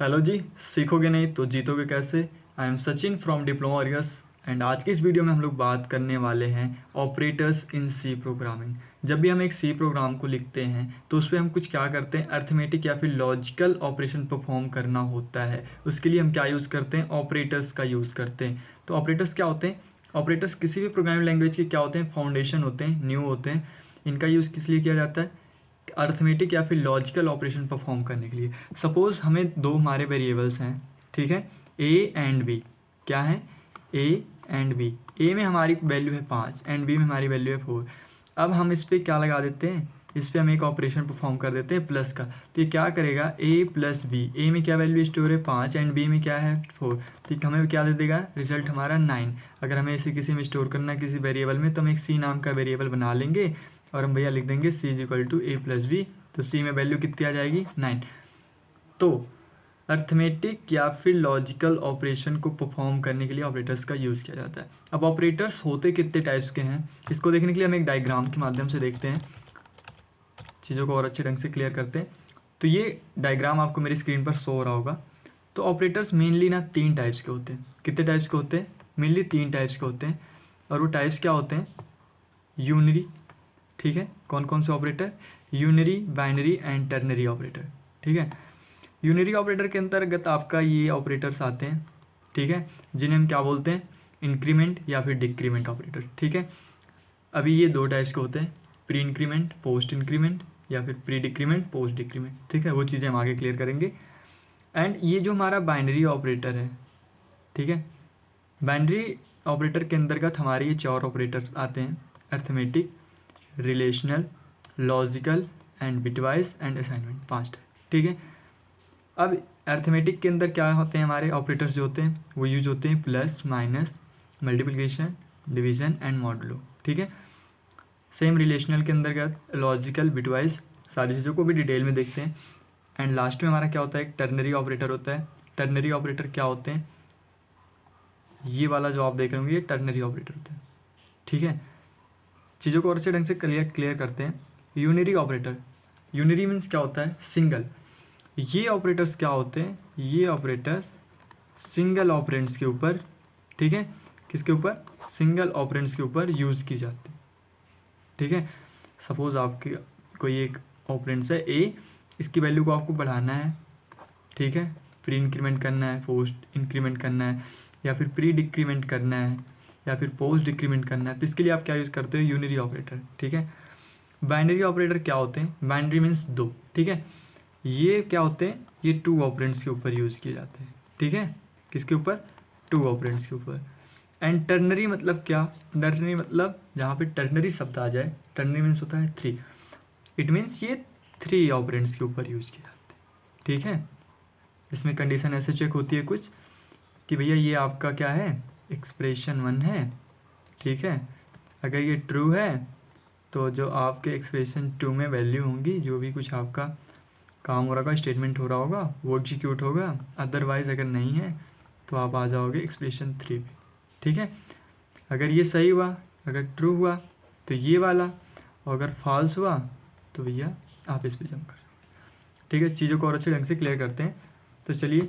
Hello जी। सीखोगे नहीं तो जीतोगे कैसे। I am Sachin from diploma aureus and आज की इस वीडियो में हम लोग बात करने वाले हैं ऑपरेटर्स इन सी प्रोग्रामिंग। जब भी हम एक सी प्रोग्राम को लिखते हैं तो उस पर हम कुछ क्या करते हैं, अर्थमेटिक या फिर लॉजिकल ऑपरेशन परफॉर्म करना होता है। उसके लिए हम क्या यूज़ करते हैं, ऑपरेटर्स का यूज़ करते हैं। तो ऑपरेटर्स क्या होते हैं, ऑपरेटर्स किसी भी प्रोग्रामिंग लैंग्वेज के क्या होते हैं, फाउंडेशन होते हैं, न्यू होते हैं। इनका यूज़ किस लिए किया जाता है, अर्थमेटिक या फिर लॉजिकल ऑपरेशन परफॉर्म करने के लिए। सपोज हमें दो हमारे वेरिएबल्स हैं, ठीक है, ए एंड बी। क्या है, ए एंड बी। ए में हमारी वैल्यू है 5 एंड बी में हमारी वैल्यू है 4। अब हम इस पर क्या लगा देते हैं, इस पर हम एक ऑपरेशन परफॉर्म कर देते हैं प्लस का। तो ये क्या करेगा, ए प्लस बी। ए में क्या वैल्यू स्टोर है 5 एंड बी में क्या है 4। तो हमें क्या दे देगा, रिजल्ट हमारा 9। अगर हमें इसे किसी में स्टोर करना है किसी वेरिएबल में तो हम एक सी नाम का वेरिएबल बना लेंगे और हम भैया लिख देंगे c is equal to A plus b. तो सी में वैल्यू कितनी आ जाएगी, 9। तो अर्थमेटिक या फिर लॉजिकल ऑपरेशन को परफॉर्म करने के लिए ऑपरेटर्स का यूज़ किया जाता है। अब ऑपरेटर्स होते कितने टाइप्स के हैं, इसको देखने के लिए हम एक डायग्राम के माध्यम से देखते हैं, चीज़ों को और अच्छे ढंग से क्लियर करते हैं। तो ये डायग्राम आपको मेरी स्क्रीन पर शो हो रहा होगा। तो ऑपरेटर्स मेनली ना 3 टाइप्स के होते हैं। कितने टाइप्स के होते हैं, मेनली 3 टाइप्स के होते हैं। और वो टाइप्स क्या होते हैं, यूनरी, ठीक है, कौन कौन से operator, unary, binary and ternary operator. ठीक है, यूनरी ऑपरेटर के अंतर्गत आपका ये ऑपरेटर्स आते हैं, ठीक है, जिन्हें हम क्या बोलते हैं, इंक्रीमेंट या फिर डिक्रीमेंट ऑपरेटर। ठीक है, अभी ये 2 टाइप्स के होते हैं, प्री इंक्रीमेंट पोस्ट इंक्रीमेंट या फिर प्री डिक्रीमेंट पोस्ट डिक्रीमेंट। ठीक है, वो चीज़ें हम आगे क्लियर करेंगे। एंड ये जो हमारा बाइनरी ऑपरेटर है, ठीक है, बाइनरी ऑपरेटर के अंतर्गत हमारे ये 4 ऑपरेटर्स आते हैं, arithmetic, relational, logical and bitwise and assignment, 5। ठीक है, अब अर्थमेटिक के अंदर क्या होते हैं, हमारे ऑपरेटर्स जो होते हैं वो यूज होते हैं plus, minus, multiplication, division and modulo. ठीक है, सेम रिलेशनल के अंतर्गत लॉजिकल, बिटवाइज, सारी चीज़ों को भी डिटेल में देखते हैं। एंड लास्ट में हमारा क्या होता है, एक टर्नरी ऑपरेटर होता है। टर्नरी ऑपरेटर क्या होते हैं, ये वाला जो आप देख रहे होंगे ये टर्नरी ऑपरेटर होता है। ठीक है, चीज़ों को और अच्छे ढंग से क्लियर करते हैं। यूनरी ऑपरेटर, यूनरी मीन्स क्या होता है, सिंगल। ये ऑपरेटर्स क्या होते हैं, ये ऑपरेटर्स सिंगल ऑपरेंड्स के ऊपर, ठीक है, किसके ऊपर, सिंगल ऑपरेंड्स के ऊपर यूज़ की जाती है। ठीक है, सपोज आपके कोई एक ऑपरेंड्स है ए, इसकी वैल्यू को आपको बढ़ाना है, ठीक है, प्री इंक्रीमेंट करना है, पोस्ट इंक्रीमेंट करना है, या फिर प्री डिक्रीमेंट करना है, या फिर पोस्ट डिक्रीमेंट करना है, तो इसके लिए आप क्या यूज़ करते हो, यूनरी ऑपरेटर। ठीक है, बाइनरी ऑपरेटर क्या होते हैं, बाइनरी मीन्स 2। ठीक है, ये क्या होते हैं, ये 2 ऑपरेंड्स के ऊपर यूज़ किए जाते हैं। ठीक है, किसके ऊपर, 2 ऑपरेंड्स के ऊपर। एंड टर्नरी मतलब क्या, टर्नरी मतलब जहाँ पे टर्नरी शब्द आ जाए, टर्नरी मीन्स होता है 3। इट मीन्स ये 3 ऑपरेंड्स के ऊपर यूज़ किए जाते हैं। ठीक है, इसमें कंडीशन ऐसे चेक होती है कुछ कि भैया ये आपका क्या है, एक्सप्रेशन 1 है। ठीक है, अगर ये ट्रू है तो जो आपके एक्सप्रेशन 2 में वैल्यू होंगी, जो भी कुछ आपका काम हो रहा होगा, स्टेटमेंट हो रहा होगा, वो एग्जीक्यूट होगा। अदरवाइज़ अगर नहीं है तो आप आ जाओगे एक्सप्रेशन 3 पे। ठीक है, अगर ये सही हुआ, अगर ट्रू हुआ तो ये वाला, और अगर फॉल्स हुआ तो भैया आप इस पर जंप कर। ठीक है, चीज़ों को और अच्छे ढंग से क्लियर करते हैं। तो चलिए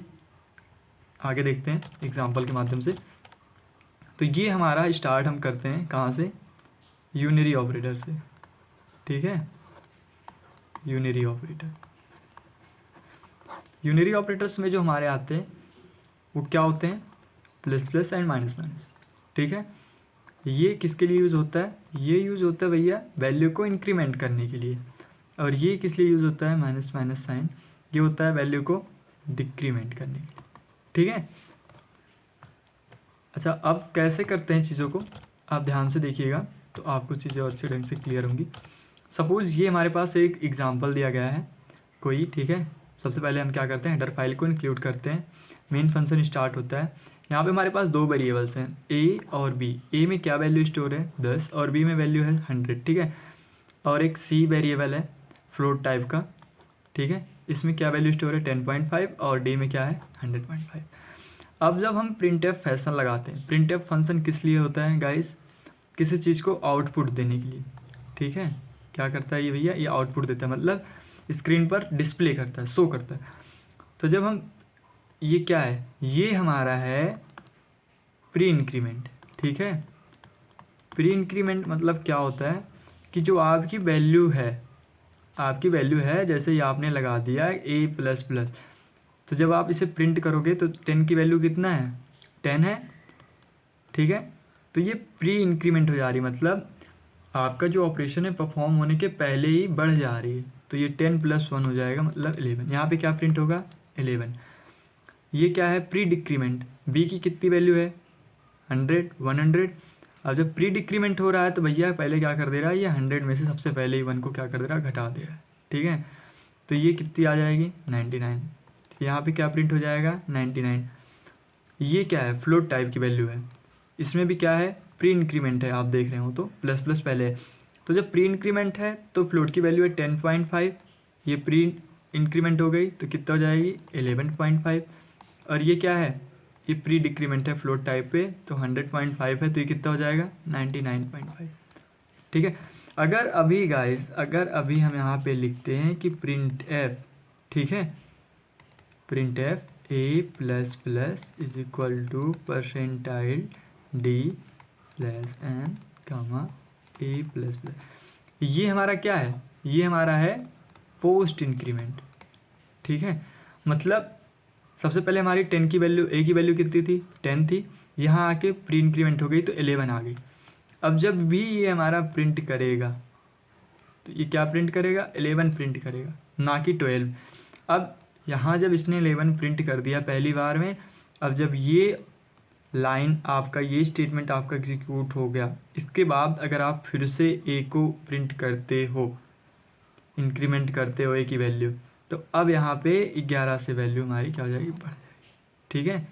आगे देखते हैं एग्जाम्पल के माध्यम से। तो ये हमारा स्टार्ट हम करते हैं कहाँ से, यूनरी ऑपरेटर से। ठीक है, यूनरी ऑपरेटर, यूनरी ऑपरेटर्स में जो हमारे आते हैं वो क्या होते हैं, plus plus and minus minus. ठीक है, ये किसके लिए यूज़ होता है, ये यूज़ होता है भैया वैल्यू को इंक्रीमेंट करने के लिए। और ये किस लिए यूज़ होता है, माइनस माइनस साइन, ये होता है वैल्यू को डिक्रीमेंट करने के लिए। ठीक है, अच्छा अब कैसे करते हैं चीज़ों को, आप ध्यान से देखिएगा तो आपको चीज़ें और अच्छे ढंग से क्लियर होंगी। सपोज़ ये हमारे पास एक एग्जांपल दिया गया है कोई, ठीक है, सबसे पहले हम क्या करते हैं, हेडर फाइल को इंक्लूड करते हैं, मेन फंक्शन स्टार्ट होता है। यहाँ पे हमारे पास 2 वेरिएबल्स हैं, ए और बी। ए में क्या वैल्यू स्टोर है 10 और बी में वैल्यू है 100। ठीक है, और एक सी वेरिएबल है फ्लोट टाइप का। ठीक है, इसमें क्या वैल्यू स्टोर है 10.5 और डी में क्या है 100.5। अब जब हम प्रिंटफ फंक्शन लगाते हैं, प्रिंटफ फंक्शन किस लिए होता है गाइस, किसी चीज़ को आउटपुट देने के लिए। ठीक है, क्या करता है ये भैया, ये आउटपुट देता है, मतलब स्क्रीन पर डिस्प्ले करता है, शो करता है। तो जब हम ये क्या है, ये हमारा है प्री इंक्रीमेंट। ठीक है, प्री इंक्रीमेंट मतलब क्या होता है कि जो आपकी वैल्यू है, जैसे ये आपने लगा दिया ए प्लस प्लस, तो जब आप इसे प्रिंट करोगे तो 10 की वैल्यू कितना है, 10 है। ठीक है, तो ये प्री इंक्रीमेंट हो जा रही, मतलब आपका जो ऑपरेशन है परफॉर्म होने के पहले ही बढ़ जा रही है। तो ये 10 + 1 हो जाएगा, मतलब 11। यहाँ पे क्या प्रिंट होगा, 11। ये क्या है, प्री डिक्रीमेंट। बी की कितनी वैल्यू है, 100, 100। अब जब प्री डिक्रीमेंट हो रहा है तो भैया पहले क्या कर दे रहा है, ये 100 में से सबसे पहले ही 1 को क्या कर दे रहा है, घटा दे रहा है। ठीक है, तो ये कितनी आ जाएगी, 99। यहाँ पे क्या प्रिंट हो जाएगा, 99। ये क्या है, फ्लोट टाइप की वैल्यू है। इसमें भी क्या है, प्री इंक्रीमेंट है, आप देख रहे हो तो प्लस प्लस पहले है। तो जब प्री इंक्रीमेंट है तो फ्लोट की वैल्यू है 10.5, ये प्री इंक्रीमेंट हो गई तो कितना हो जाएगी, 11.5। और ये क्या है, ये प्री डिक्रीमेंट है फ्लोट टाइप पे, तो 100.5 है, तो ये कितना हो जाएगा, 99.5। ठीक है, अगर अभी गाइस, अगर अभी हम यहाँ पे लिखते हैं कि प्रिंट एफ, ठीक है, print F A plus plus is equal to percentile d/n comma A plus plus, ये हमारा क्या है, ये हमारा है पोस्ट इंक्रीमेंट। ठीक है, मतलब सबसे पहले हमारी 10 की वैल्यू, ए की वैल्यू कितनी थी, 10 थी, यहाँ आके प्री इंक्रीमेंट हो गई तो 11 आ गई। अब जब भी ये हमारा प्रिंट करेगा तो ये क्या प्रिंट करेगा, 11 प्रिंट करेगा, ना कि 12। अब यहाँ जब इसने 11 प्रिंट कर दिया पहली बार में, अब जब ये लाइन आपका, ये स्टेटमेंट आपका एग्जीक्यूट हो गया, इसके बाद अगर आप फिर से ए को प्रिंट करते हो, इंक्रीमेंट करते हो ए की वैल्यू, तो अब यहाँ पे 11 से वैल्यू हमारी क्या हो जाएगी, बढ़ जाएगी। ठीक है,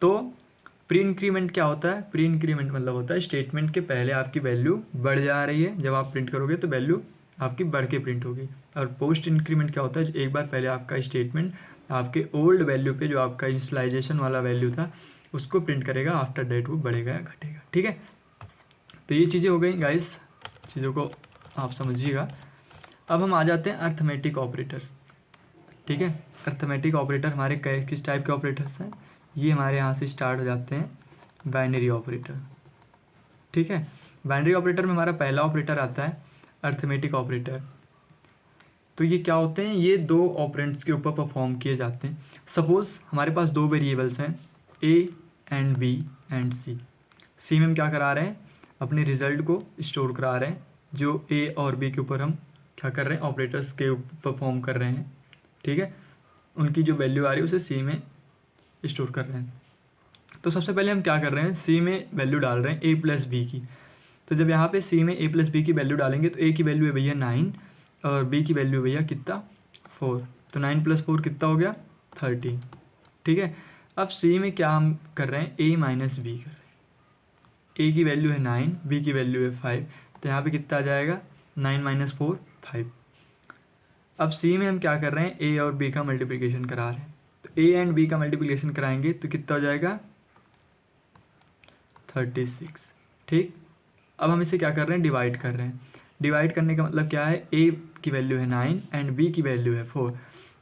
तो प्री इंक्रीमेंट क्या होता है, प्री इंक्रीमेंट मतलब होता है स्टेटमेंट के पहले आपकी वैल्यू बढ़ जा रही है, जब आप प्रिंट करोगे तो वैल्यू आपकी बढ़ के प्रिंट होगी। और पोस्ट इंक्रीमेंट क्या होता है, एक बार पहले आपका स्टेटमेंट आपके ओल्ड वैल्यू पे, जो आपका इनिशियलाइजेशन वाला वैल्यू था, उसको प्रिंट करेगा, आफ्टर डेट वो बढ़ेगा या घटेगा। ठीक है, तो ये चीज़ें हो गई गाइस, चीज़ों को आप समझिएगा। अब हम आ जाते हैं अर्थमेटिक ऑपरेटर्स। ठीक है, अर्थमेटिक ऑपरेटर हमारे किस टाइप के ऑपरेटर्स हैं, ये हमारे यहाँ से स्टार्ट हो जाते हैं बाइनरी ऑपरेटर। ठीक है, बाइनरी ऑपरेटर में हमारा पहला ऑपरेटर आता है अर्थमेटिक ऑपरेटर। तो ये क्या होते हैं, ये दो ऑपरेंड्स के ऊपर परफॉर्म किए जाते हैं। सपोज़ हमारे पास दो वेरिएबल्स हैं, ए एंड बी एंड सी। सी में हम क्या करा रहे हैं, अपने रिजल्ट को स्टोर करा रहे हैं, जो ए और बी के ऊपर हम क्या कर रहे हैं, ऑपरेटर्स के ऊपर परफॉर्म कर रहे हैं। ठीक है, उनकी जो वैल्यू आ रही है उसे सी में स्टोर कर रहे हैं। तो सबसे पहले हम क्या कर रहे हैं, सी में वैल्यू डाल रहे हैं ए प्लस बी की। तो जब यहाँ पे सी में ए प्लस बी की वैल्यू डालेंगे तो ए की वैल्यू है भैया 9 और बी की वैल्यू भैया कितना, 4। तो 9 + 4 कितना हो गया, 13। ठीक है, अब सी में क्या हम कर रहे हैं, ए माइनस बी कर रहे हैं। ए की वैल्यू है 9, बी की वैल्यू है 5, तो यहाँ पे कितना आ जाएगा, 9 - 4 5। अब सी में हम क्या कर रहे हैं, ए और बी का मल्टीप्लिकेशन करा रहे हैं। तो ए एंड बी का मल्टीप्लिकेशन कराएंगे तो कितना हो जाएगा, 36। ठीक, अब हम इसे क्या कर रहे हैं, डिवाइड कर रहे हैं। डिवाइड करने का मतलब क्या है, ए की वैल्यू है 9 एंड बी की वैल्यू है 4।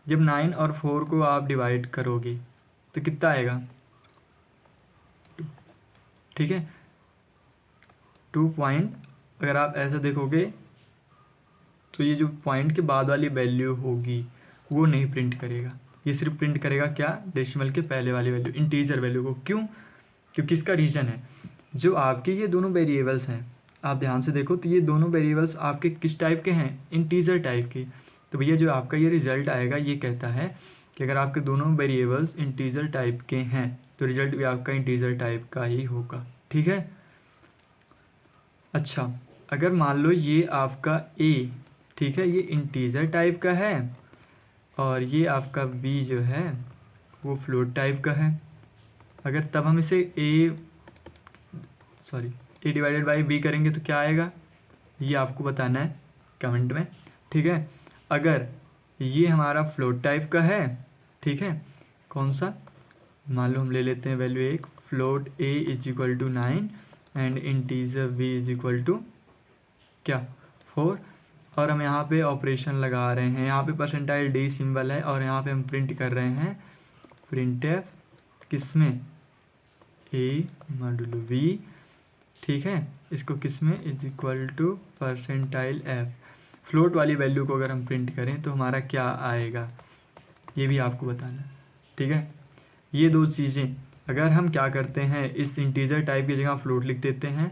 जब 9 और 4 को आप डिवाइड करोगे तो कितना आएगा, 2। ठीक है, 2 पॉइंट, अगर आप ऐसा देखोगे तो ये जो पॉइंट के बाद वाली वैल्यू होगी वो नहीं प्रिंट करेगा, ये सिर्फ प्रिंट करेगा क्या, डेसिमल के पहले वाली वैल्यू, इंटीजर वैल्यू को। क्यों, क्योंकि इसका रीज़न है, जो आपके ये दोनों वेरिएबल्स हैं, आप ध्यान से देखो तो ये दोनों वेरिएबल्स आपके किस टाइप के हैं, इंटीजर टाइप के। तो भैया जो आपका ये रिजल्ट आएगा ये कहता है कि अगर आपके दोनों वेरिएबल्स इंटीजर टाइप के हैं तो रिजल्ट भी आपका इंटीजर टाइप का ही होगा। ठीक है, अच्छा, अगर मान लो ये आपका ए, ठीक है, ये इंटीजर टाइप का है और ये आपका बी जो है वो फ्लोट टाइप का है, अगर तब हम इसे ए डिवाइडेड बाई बी करेंगे तो क्या आएगा, ये आपको बताना है कमेंट में। ठीक है, अगर ये हमारा फ्लोट टाइप का है, ठीक है, कौन सा, मान लो हम ले लेते हैं वैल्यू एक, float A is equal to 9 and integer B is equal to क्या, 4। और हम यहाँ पे ऑपरेशन लगा रहे हैं, यहाँ पे परसेंटाइल डी सिंबल है और यहाँ पे हम प्रिंट कर रहे हैं प्रिंट एफ किस में, ए मॉड्यूलो बी, ठीक है। इसको किस में, is equal to percentile F. Float वाली वैल्यू को अगर हम प्रिंट करें तो हमारा क्या आएगा, ये भी आपको बताना है, ठीक है। ये दो चीज़ें अगर हम क्या करते हैं, इस इंटीजर टाइप की जगह फ्लोट लिख देते हैं,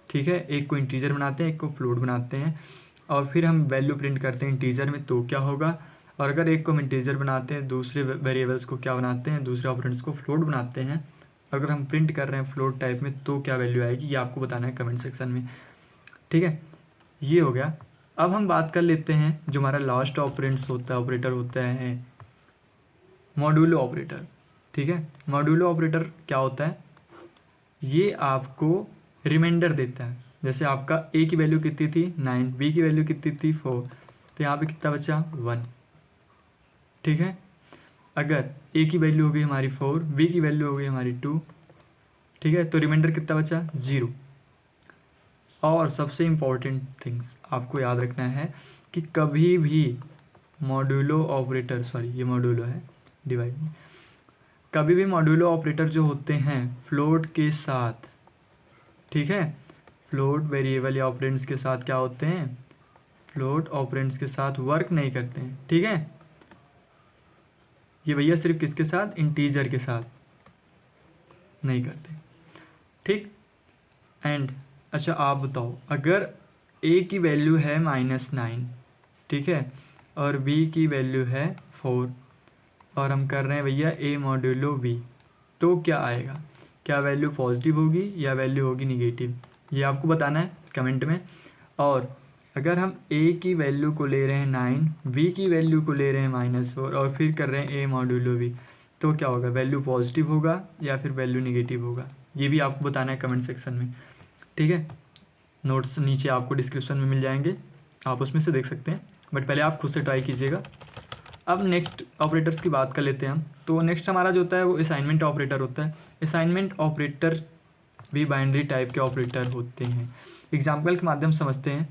ठीक है। एक को इंटीजर बनाते हैं, एक को फ्लोट बनाते हैं, और फिर हम वैल्यू प्रिंट करते हैं इंटीजर में, तो क्या होगा। और अगर एक को हम इंटीजर बनाते हैं, दूसरे वेरिएबल्स को क्या बनाते हैं, दूसरे ऑपरेंड्स को फ्लोट बनाते हैं, अगर हम प्रिंट कर रहे हैं फ्लोट टाइप में तो क्या वैल्यू आएगी, ये आपको बताना है कमेंट सेक्शन में, ठीक है। ये हो गया। अब हम बात कर लेते हैं जो हमारा लास्ट ऑपरेंड्स होता है, ऑपरेटर होता है मॉड्यूलो ऑपरेटर, ठीक है। मॉड्यूलो ऑपरेटर क्या होता है, ये आपको रिमाइंडर देता है। जैसे आपका ए की वैल्यू कितनी थी 9, बी की वैल्यू कितनी थी 4, तो यहाँ पे कितना बचा 1, ठीक है। अगर ए की वैल्यू हो गई हमारी 4, बी की वैल्यू हो गई हमारी 2, ठीक है, तो रिमाइंडर कितना बचा 0। और सबसे इम्पॉर्टेंट थिंग्स आपको याद रखना है कि कभी भी मॉड्यूलो ऑपरेटर, सॉरी ये मॉड्यूलो है डिवाइड में, कभी भी मॉड्यूलो ऑपरेटर जो होते हैं फ्लोट के साथ, ठीक है, फ्लोट वेरिएबल या ऑपरेंड्स के साथ क्या होते हैं, फ्लोट ऑपरेंड्स के साथ वर्क नहीं करते हैं, ठीक है। ये भैया सिर्फ किसके साथ, इंटीजर के साथ नहीं करते, ठीक। एंड अच्छा आप बताओ, अगर ए की वैल्यू है -9, ठीक है, और बी की वैल्यू है 4, और हम कर रहे हैं भैया ए मॉड्यूलो बी, तो क्या आएगा, क्या वैल्यू पॉजिटिव होगी या वैल्यू होगी निगेटिव, ये आपको बताना है कमेंट में। और अगर हम ए की वैल्यू को ले रहे हैं 9, बी की वैल्यू को ले रहे हैं -4, और फिर कर रहे हैं ए मॉड्यूलो बी, तो क्या होगा, वैल्यू पॉजिटिव होगा या फिर वैल्यू निगेटिव होगा, ये भी आपको बताना है कमेंट सेक्शन में, ठीक है। नोट्स नीचे आपको डिस्क्रिप्शन में मिल जाएंगे, आप उसमें से देख सकते हैं, बट पहले आप खुद से ट्राई कीजिएगा। अब नेक्स्ट ऑपरेटर्स की बात कर लेते हैं हम। तो नेक्स्ट हमारा जो होता है वो असाइनमेंट ऑपरेटर होता है। असाइनमेंट ऑपरेटर भी बाइनरी टाइप के ऑपरेटर होते हैं। एग्जाम्पल के माध्यम से समझते हैं।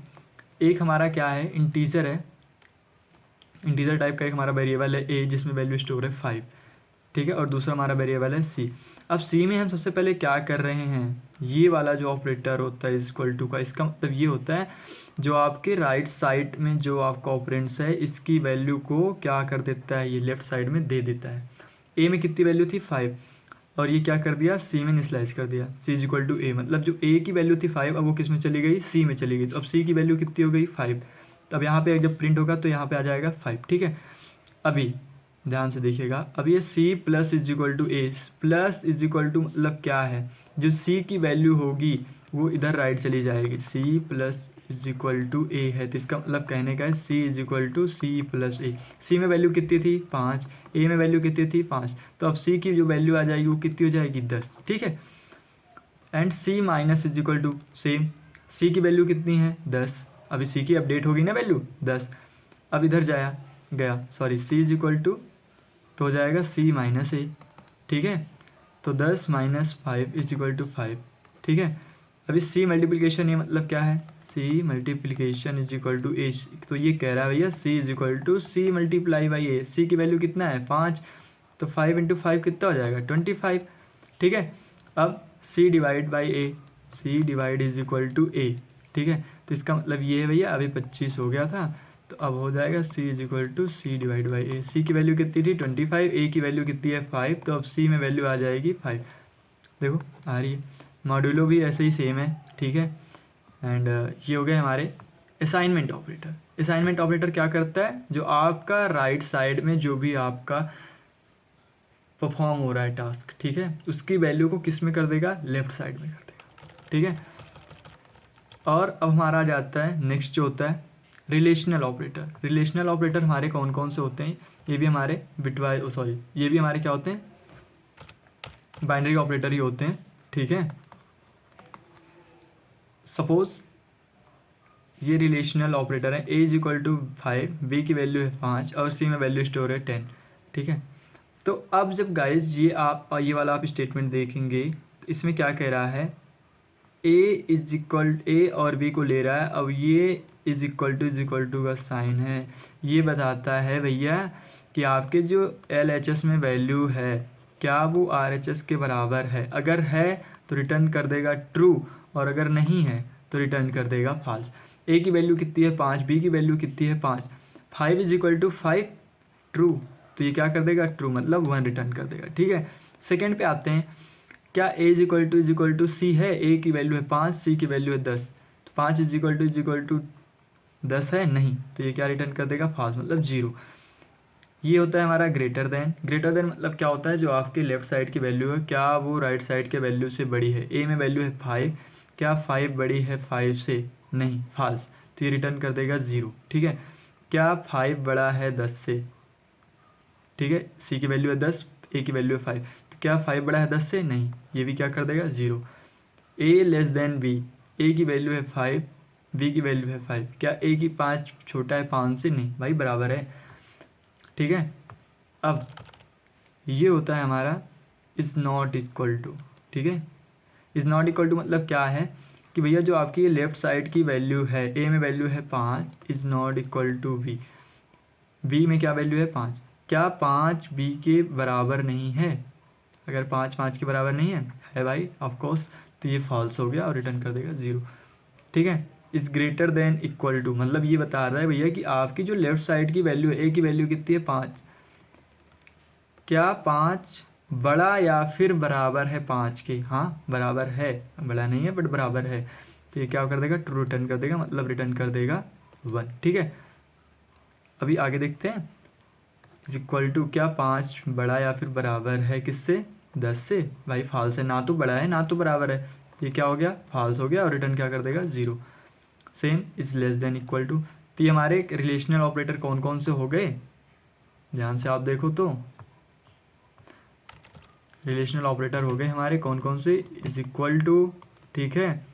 एक हमारा क्या है, इंटीजर है, इंटीजर टाइप का एक हमारा वेरिएबल है ए जिसमें वैल्यू स्टोर है 5, ठीक है, और दूसरा हमारा वेरिएबल है सी। अब सी में हम सबसे पहले क्या कर रहे हैं, ये वाला जो ऑपरेटर होता है इज इक्वल टू का, इसका मतलब ये होता है जो आपके राइट साइड में जो आपका ऑपरेंड्स है इसकी वैल्यू को क्या कर देता है, ये लेफ्ट साइड में दे देता है। ए में कितनी वैल्यू थी 5, और ये क्या कर दिया, सी में इनिशियलाइज कर दिया, सी इज इक्वल टू ए, मतलब जो ए की वैल्यू थी 5 अब वो किस में चली गई, सी में चली गई। तो अब सी की वैल्यू कितनी हो गई 5, तो अब यहाँ पे जब प्रिंट होगा तो यहाँ पे आ जाएगा 5, ठीक है। अभी ध्यान से देखिएगा, अब ये c plus is equal to A, plus is equal to मतलब क्या है, जो c की वैल्यू होगी वो इधर राइट चली जाएगी, c plus is equal to a है, तो इसका मतलब कहने का है c is equal to c plus a. C में वैल्यू कितनी थी 5, ए में वैल्यू कितनी थी 5, तो अब c की जो वैल्यू आ जाएगी वो कितनी हो जाएगी 10, ठीक है। And c minus is equal to same, c की वैल्यू कितनी है 10, अभी c की अपडेट होगी ना वैल्यू 10, अब इधर गया sorry c is equal to तो हो जाएगा c माइनस ए, ठीक है। तो 10 माइनस 5 इज इक्वल टू 5, ठीक है। अभी c मल्टीप्लिकेशन ये मतलब क्या है, c multiplication is equal to a, तो ये कह रहा है भैया c is equal to c multiply by a. c की वैल्यू कितना है 5, तो 5 इंटू 5 कितना हो जाएगा 25, ठीक है। अब c divide by a, c divide is equal to a, ठीक है। तो इसका मतलब ये है भैया अभी 25 हो गया था, तो अब हो जाएगा c is equal to C divide by A. C की वैल्यू कितनी थी 25, ए की वैल्यू कितनी है 5, तो अब c में वैल्यू आ जाएगी 5, देखो आ रही है। मॉड्यूलो भी ऐसे ही सेम है, ठीक है। एंड ये हो गए हमारे असाइनमेंट ऑपरेटर। असाइनमेंट ऑपरेटर क्या करता है, जो आपका राइट साइड में जो भी आपका परफॉर्म हो रहा है टास्क, ठीक है, उसकी वैल्यू को किस में कर देगा, लेफ्ट साइड में कर देगा, ठीक है। और अब हमारा आ जाता है नेक्स्ट जो होता है रिलेशनल ऑपरेटर। रिलेशनल ऑपरेटर हमारे कौन कौन से होते हैं, ये भी हमारे बिटवाइज सॉरी ये भी हमारे क्या होते हैं, बाइनरी ऑपरेटर ही होते हैं, ठीक है। सपोज ये रिलेशनल ऑपरेटर है, a is equal to 5, B की वैल्यू है 5 और सी में वैल्यू स्टोर है 10, ठीक है। तो अब जब गाइज ये वाला आप स्टेटमेंट देखेंगे तो इसमें क्या कह रहा है, ए और बी को ले रहा है, अब ये इज इक्वल टू का साइन है, ये बताता है भैया कि आपके जो LHS में वैल्यू है क्या वो RHS के बराबर है। अगर है तो रिटर्न कर देगा ट्रू, और अगर नहीं है तो रिटर्न कर देगा फॉल्स। ए की वैल्यू कितनी है 5, बी की वैल्यू कितनी है 5, 5 = 5 ट्रू, तो ये क्या कर देगा ट्रू, मतलब 1 रिटर्न कर देगा। ठीक है, सेकेंड पे आते हैं। क्या A = C है, ए की वैल्यू है 5, सी की वैल्यू है 10, तो 5 = 10 है नहीं, तो ये क्या रिटर्न कर देगा फॉल्स, मतलब 0। ये होता है हमारा ग्रेटर देन। ग्रेटर देन मतलब क्या होता है, जो आपके लेफ्ट साइड की वैल्यू है क्या वो राइट साइड के वैल्यू से बड़ी है। ए में वैल्यू है 5, क्या 5 बड़ी है 5 से, नहीं, फॉल्स, तो ये रिटर्न कर देगा 0। ठीक है, क्या 5 बड़ा है 10 से, ठीक है, सी की वैल्यू है 10, ए की वैल्यू है 5, तो क्या 5 बड़ा है 10 से, नहीं, ये भी क्या कर देगा 0। ए लेस देन बी, ए की वैल्यू है 5, बी की वैल्यू है 5, क्या ए की 5 छोटा है 5 से, नहीं भाई बराबर है। ठीक है, अब ये होता है हमारा इज़ नॉट इक्वल टू। ठीक है, इज़ नॉट इक्वल टू मतलब क्या है कि भैया जो आपकी लेफ्ट साइड की वैल्यू है, ए में वैल्यू है 5, is not equal to B, B में क्या वैल्यू है 5, क्या 5 बी के बराबर नहीं है। अगर 5 5 के बराबर नहीं है भाई ऑफकोर्स, तो ये फॉल्स हो गया और रिटर्न कर देगा 0। ठीक है, is greater than equal to मतलब ये बता रहा है भैया कि आपकी जो लेफ्ट साइड की वैल्यू है, ए की वैल्यू कितनी है 5, क्या 5 बड़ा या फिर बराबर है 5 के, हाँ बराबर है, बड़ा नहीं है बट बराबर है, तो ये क्या कर देगा ट्रू रिटर्न कर देगा, मतलब रिटर्न कर देगा 1। ठीक है, अभी आगे देखते हैं। इज इक्वल टू क्या 5 बड़ा या फिर बराबर है किससे, 10 से, भाई फॉल्स है, ना तो बड़ा है ना तो बराबर है, ये क्या हो गया फॉल्स हो गया और रिटर्न क्या कर देगा 0। Same is less than equal to, तो ये हमारे रिलेशनल ऑपरेटर कौन कौन से हो गए, ध्यान से आप देखो तो रिलेशनल ऑपरेटर हो गए हमारे कौन कौन से, इज इक्वल टू, ठीक है,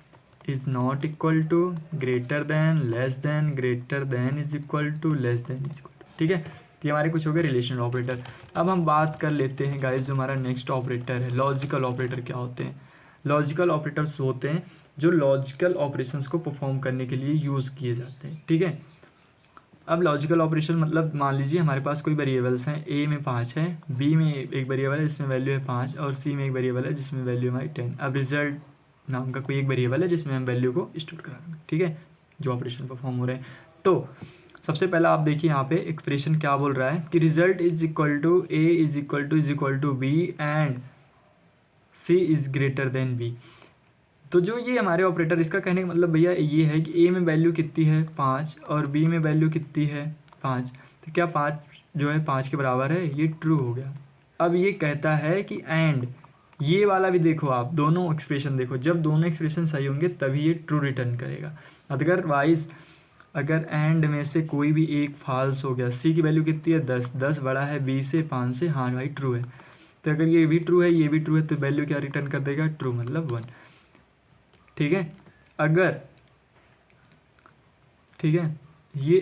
is not equal to, greater than, less than, greater than, is equal to, less than, is equal to. ठीक है, तो ये हमारे कुछ हो गए रिलेशनल ऑपरेटर। अब हम बात कर लेते हैं गाइस जो हमारा नेक्स्ट ऑपरेटर है, लॉजिकल ऑपरेटर क्या होते हैं। लॉजिकल ऑपरेटर्स होते हैं जो लॉजिकल ऑपरेशंस को परफॉर्म करने के लिए यूज़ किए जाते हैं। ठीक है, अब लॉजिकल ऑपरेशन मतलब मान लीजिए हमारे पास कोई वेरिएबल्स हैं, ए में 5 है, बी में एक वेरिएबल है जिसमें वैल्यू है 5, और सी में एक वेरिएबल है जिसमें वैल्यू है हमारी 10। अब रिजल्ट नाम का कोई एक वेरिएबल है जिसमें हम वैल्यू को स्टोर कराएंगे। ठीक है, जो ऑपरेशन परफॉर्म हो रहे हैं, तो सबसे पहला आप देखिए यहाँ पे एक्सप्रेशन क्या बोल रहा है कि result is equal to A is equal to B and C is greater than B. तो जो ये हमारे ऑपरेटर, इसका कहने का मतलब भैया ये है कि ए में वैल्यू कितनी है 5 और बी में वैल्यू कितनी है 5, तो क्या 5 जो है 5 के बराबर है, ये ट्रू हो गया। अब ये कहता है कि एंड, ये वाला भी देखो आप, दोनों एक्सप्रेशन देखो, जब दोनों एक्सप्रेशन सही होंगे तभी ये ट्रू रिटर्न करेगा। अदरवाइज अगर एंड में से कोई भी एक फॉल्स हो गया, सी की वैल्यू कितनी है 10, 10 बड़ा है बी से 5 से, हाँ भाई ट्रू है, तो अगर ये भी ट्रू है ये भी ट्रू है तो वैल्यू क्या रिटर्न कर देगा ट्रू, मतलब 1। ठीक है, अगर, ठीक है, ये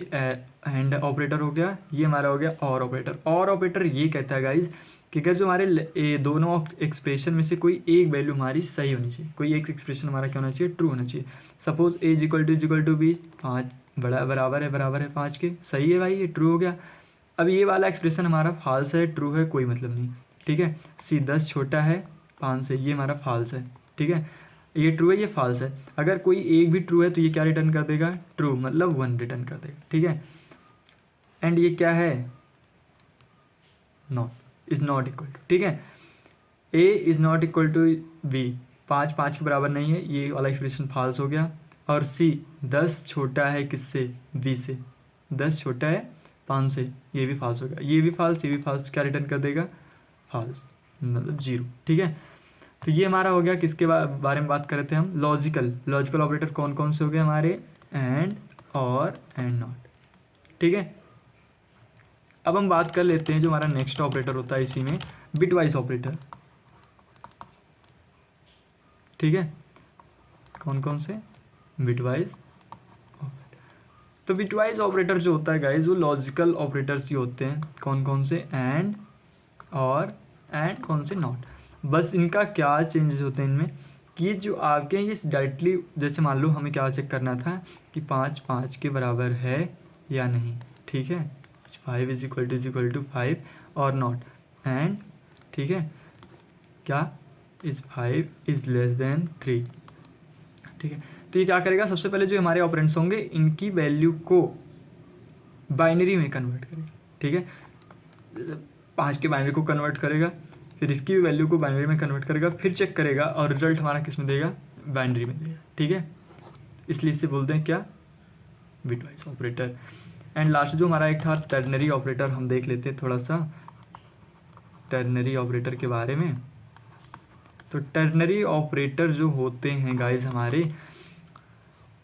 एंड ऑपरेटर हो गया, ये हमारा हो गया और ऑपरेटर। और ऑपरेटर ये कहता है गाइज कि अगर जो हमारे दोनों एक्सप्रेशन में से कोई एक वैल्यू हमारी सही होनी चाहिए, कोई एक एक्सप्रेशन हमारा क्या होना चाहिए, ट्रू होना चाहिए। Suppose A is equal to B, 5 बराबर है 5 के, सही है भाई, ये ट्रू हो गया। अब ये वाला एक्सप्रेशन हमारा फॉल्स है, ट्रू है, कोई मतलब नहीं। ठीक है, सी 10 छोटा है 5 से, ये हमारा फॉल्स है। ठीक है, ये ट्रू है ये फॉल्स है। अगर कोई एक भी ट्रू है तो ये क्या रिटर्न कर देगा ट्रू, मतलब 1 रिटर्न कर देगा। ठीक है, एंड ये क्या है not, is not equal to. ठीक है, a is not equal to B, 5 5 के बराबर नहीं है, ये वाला एक्सप्रेशन फॉल्स हो गया। और सी 10 छोटा है किससे, बी से, 10 छोटा है 5 से, ये भी फॉल्स हो गया, ये भी फॉल्स, ये भी फॉल्स, क्या रिटर्न कर देगा फॉल्स, मतलब 0। ठीक है, तो ये हमारा हो गया, किसके बारे में बात कर रहे थे हम, लॉजिकल ऑपरेटर कौन कौन से हो गए हमारे, एंड और एंड नॉट। ठीक है, अब हम बात कर लेते हैं जो हमारा नेक्स्ट ऑपरेटर होता है इसी में, बिटवाइज ऑपरेटर। ठीक है, कौन कौन से, बिटवाइज ऑपरेटर। तो बिटवाइज ऑपरेटर जो होता है गाइज वो लॉजिकल ऑपरेटर्स ही होते हैं, कौन कौन से, एंड और एंड कौन से, नॉट। बस इनका क्या चेंजेस होते हैं इनमें कि जो आपके हैं ये डायरेक्टली, जैसे मान लो हमें क्या चेक करना था कि 5 5 के बराबर है या नहीं। ठीक है, 5 इज इक्वल टू 5 और नॉट, एंड ठीक है क्या इज 5 इज लेस देन 3, ठीक है। तो ये क्या करेगा, सबसे पहले जो हमारे ऑपरेंड्स होंगे इनकी वैल्यू को बाइनरी में कन्वर्ट करेगा, ठीक है। 5 के बाइनरी को कन्वर्ट करेगा, फिर इसकी वैल्यू को बाइनरी में कन्वर्ट करेगा, फिर चेक करेगा और रिजल्ट हमारा किस में देगा, बाइनरी में देगा, ठीक है। इसलिए इसे बोलते हैं क्या, बिटवाइज ऑपरेटर। एंड लास्ट जो हमारा एक था टर्नरी ऑपरेटर, हम देख लेते हैं थोड़ा सा टर्नरी ऑपरेटर के बारे में। तो टर्नरी ऑपरेटर जो होते हैं गाइज हमारे,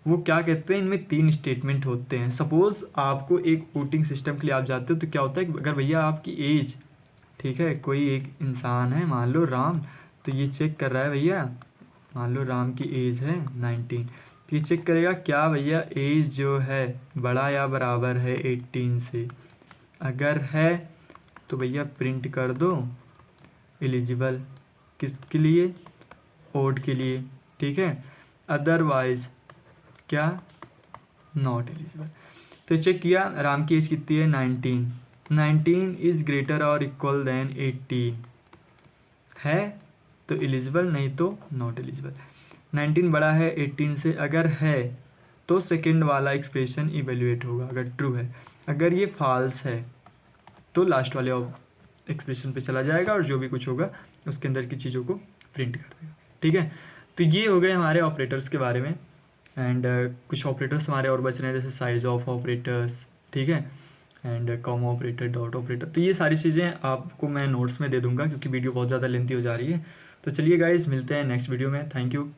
वो क्या कहते हैं, इनमें 3 स्टेटमेंट होते हैं। सपोज़ आपको एक वोटिंग सिस्टम के लिए आप जाते हो, तो क्या होता है अगर भैया आपकी एज, ठीक है, कोई एक इंसान है मान लो राम, तो ये चेक कर रहा है भैया, मान लो राम की एज है 19, तो ये चेक करेगा क्या भैया एज जो है बड़ा या बराबर है 18 से, अगर है तो भैया प्रिंट कर दो एलिजिबल, किसके लिए, ओट के लिए, ठीक है, अदरवाइज क्या नॉट एलिजिबल। तो चेक किया राम की एज कितनी है 19 इज़ ग्रेटर और इक्वल देन 18 है तो एलिजिबल, नहीं तो नॉट एलिजिबल। 19 बड़ा है 18 से, अगर है तो सेकंड वाला एक्सप्रेशन इवेल्युएट होगा अगर ट्रू है, अगर ये फॉल्स है तो लास्ट वाले एक्सप्रेशन पे चला जाएगा और जो भी कुछ होगा उसके अंदर की चीज़ों को प्रिंट कर देगा, ठीक है। तो ये हो गए हमारे ऑपरेटर्स के बारे में। एंड कुछ ऑपरेटर्स हमारे और बच रहे हैं, जैसे साइज ऑफ ऑपरेटर्स, ठीक है, and comma operator, dot operator. तो ये सारी चीज़ें आपको मैं नोट्स में दे दूंगा क्योंकि वीडियो बहुत ज़्यादा लेंथी हो जा रही है। तो चलिए गाइज मिलते हैं नेक्स्ट वीडियो में, थैंक यू।